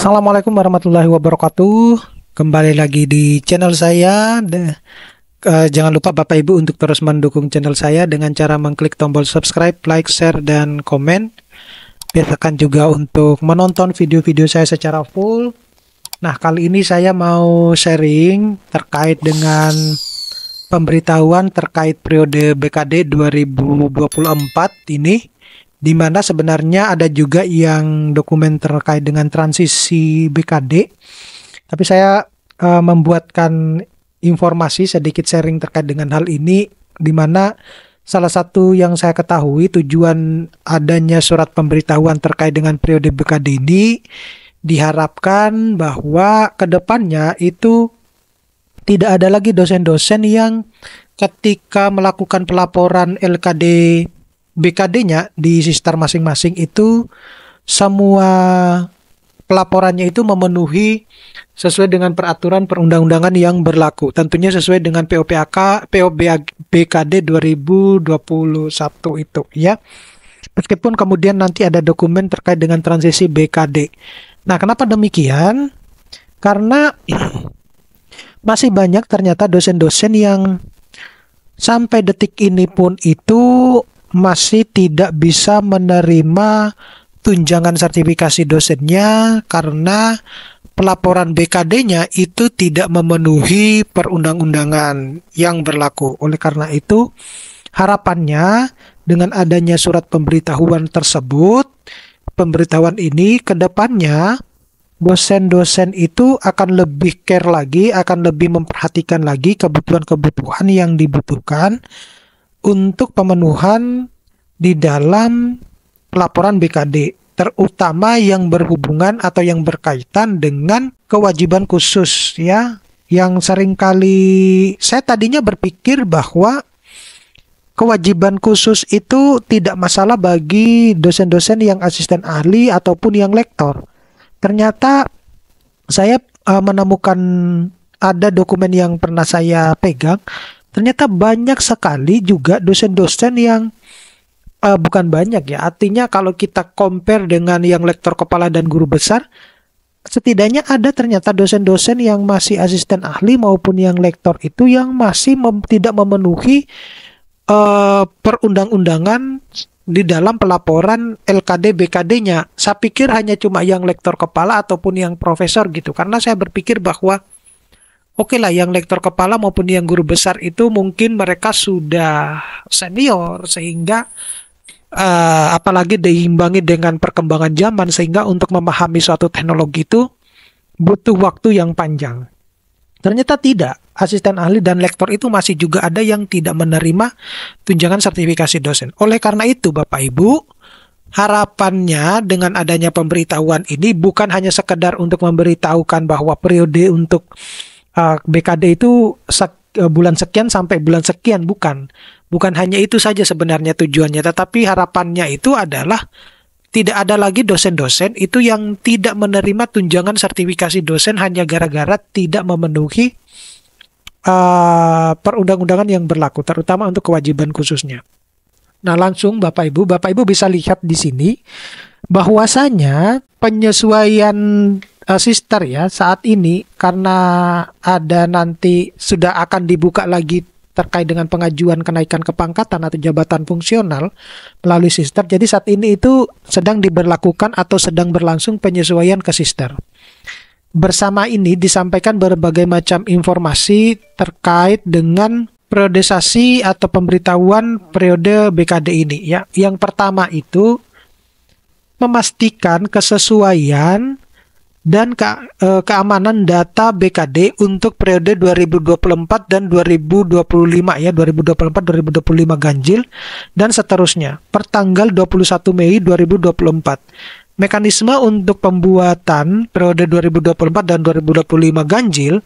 Assalamualaikum warahmatullahi wabarakatuh. Kembali lagi di channel saya. Jangan lupa Bapak Ibu untuk terus mendukung channel saya dengan cara mengklik tombol subscribe, like, share, dan komen. Biasakan juga untuk menonton video-video saya secara full. Nah, kali ini saya mau sharing terkait dengan pemberitahuan terkait periode BKD 2024 ini, di mana sebenarnya ada juga yang dokumen terkait dengan transisi BKD. Tapi saya membuatkan informasi sedikit sharing terkait dengan hal ini, di mana salah satu yang saya ketahui tujuan adanya surat pemberitahuan terkait dengan periode BKD ini diharapkan bahwa kedepannya itu tidak ada lagi dosen-dosen yang ketika melakukan pelaporan LKD BKD-nya di sister masing-masing itu semua pelaporannya itu memenuhi sesuai dengan peraturan perundang-undangan yang berlaku. Tentunya sesuai dengan BKD 2021 itu ya. Meskipun kemudian nanti ada dokumen terkait dengan transisi BKD. Nah, kenapa demikian? Karena masih banyak ternyata dosen-dosen yang sampai detik ini pun itu masih tidak bisa menerima tunjangan sertifikasi dosennya karena pelaporan BKD-nya itu tidak memenuhi perundang-undangan yang berlaku. Oleh karena itu, harapannya dengan adanya surat pemberitahuan tersebut, pemberitahuan ini ke depannya dosen-dosen itu akan lebih care lagi, akan lebih memperhatikan lagi kebutuhan-kebutuhan yang dibutuhkan untuk pemenuhan di dalam pelaporan BKD, terutama yang berhubungan atau yang berkaitan dengan kewajiban khusus ya, yang seringkali saya tadinya berpikir bahwa kewajiban khusus itu tidak masalah bagi dosen-dosen yang asisten ahli ataupun yang lektor. Ternyata saya menemukan ada dokumen yang pernah saya pegang. Ternyata banyak sekali juga dosen-dosen yang bukan banyak ya. Artinya kalau kita compare dengan yang lektor kepala dan guru besar, setidaknya ada ternyata dosen-dosen yang masih asisten ahli maupun yang lektor itu yang masih tidak memenuhi perundang-undangan di dalam pelaporan LKD BKD-nya. Saya pikir hanya cuma yang lektor kepala ataupun yang profesor gitu. Karena saya berpikir bahwa oke lah, yang lektor kepala maupun yang guru besar itu mungkin mereka sudah senior sehingga apalagi diimbangi dengan perkembangan zaman sehingga untuk memahami suatu teknologi itu butuh waktu yang panjang. Ternyata tidak. Asisten ahli dan lektor itu masih juga ada yang tidak menerima tunjangan sertifikasi dosen. Oleh karena itu, Bapak Ibu, harapannya dengan adanya pemberitahuan ini bukan hanya sekedar untuk memberitahukan bahwa periode untuk BKD itu bulan sekian sampai bulan sekian, bukan hanya itu saja sebenarnya tujuannya, tetapi harapannya itu adalah tidak ada lagi dosen-dosen itu yang tidak menerima tunjangan sertifikasi dosen hanya gara-gara tidak memenuhi perundang-undangan yang berlaku, terutama untuk kewajiban khususnya. Nah, langsung Bapak Ibu bisa lihat di sini bahwasanya penyesuaian sister ya saat ini karena ada nanti sudah akan dibuka lagi terkait dengan pengajuan kenaikan kepangkatan atau jabatan fungsional melalui sister. Jadi saat ini itu sedang diberlakukan atau sedang berlangsung penyesuaian ke sister. Bersama ini disampaikan berbagai macam informasi terkait dengan periodisasi atau pemberitahuan periode BKD ini ya. Yang pertama itu memastikan kesesuaian dan keamanan data BKD untuk periode 2024 dan 2025 ya, 2024-2025 ganjil dan seterusnya per tanggal 21 Mei 2024. Mekanisme untuk pembuatan periode 2024 dan 2025 ganjil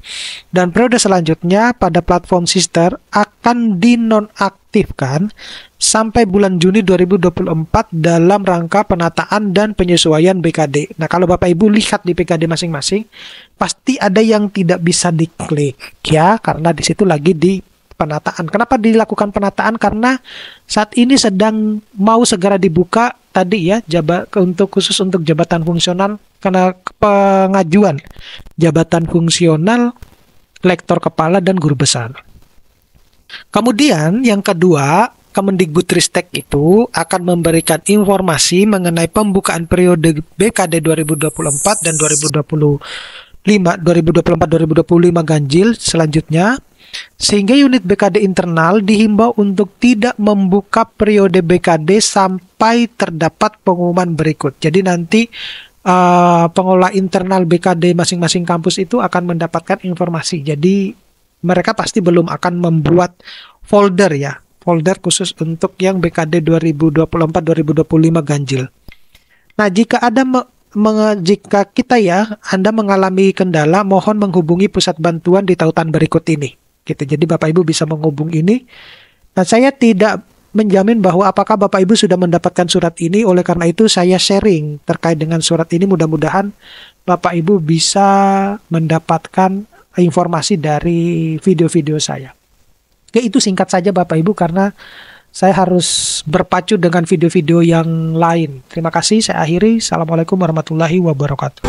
dan periode selanjutnya pada platform sister akan dinonaktifkan sampai bulan Juni 2024 dalam rangka penataan dan penyesuaian BKD. Nah, kalau Bapak Ibu lihat di BKD masing-masing, pasti ada yang tidak bisa diklik ya, karena di situ lagi di penataan. Kenapa dilakukan penataan? Karena saat ini sedang mau segera dibuka tadi ya, khusus untuk jabatan fungsional karena pengajuan jabatan fungsional lektor kepala dan guru besar. Kemudian yang kedua, Kemendikbudristek itu akan memberikan informasi mengenai pembukaan periode BKD 2024 dan 2024-2025 ganjil selanjutnya, sehingga unit BKD internal dihimbau untuk tidak membuka periode BKD sampai terdapat pengumuman berikut. Jadi nanti pengelola internal BKD masing-masing kampus itu akan mendapatkan informasi. Jadi mereka pasti belum akan membuat folder khusus untuk yang BKD 2024-2025 ganjil. Nah, jika Anda mengalami kendala, mohon menghubungi pusat bantuan di tautan berikut ini. Gitu. Jadi Bapak Ibu bisa menghubungi ini. Nah, saya tidak menjamin bahwa apakah Bapak Ibu sudah mendapatkan surat ini, oleh karena itu saya sharing terkait dengan surat ini. Mudah-mudahan Bapak Ibu bisa mendapatkan informasi dari video-video saya. Ya, itu singkat saja Bapak Ibu karena saya harus berpacu dengan video-video yang lain. Terima kasih, saya akhiri. Assalamualaikum warahmatullahi wabarakatuh.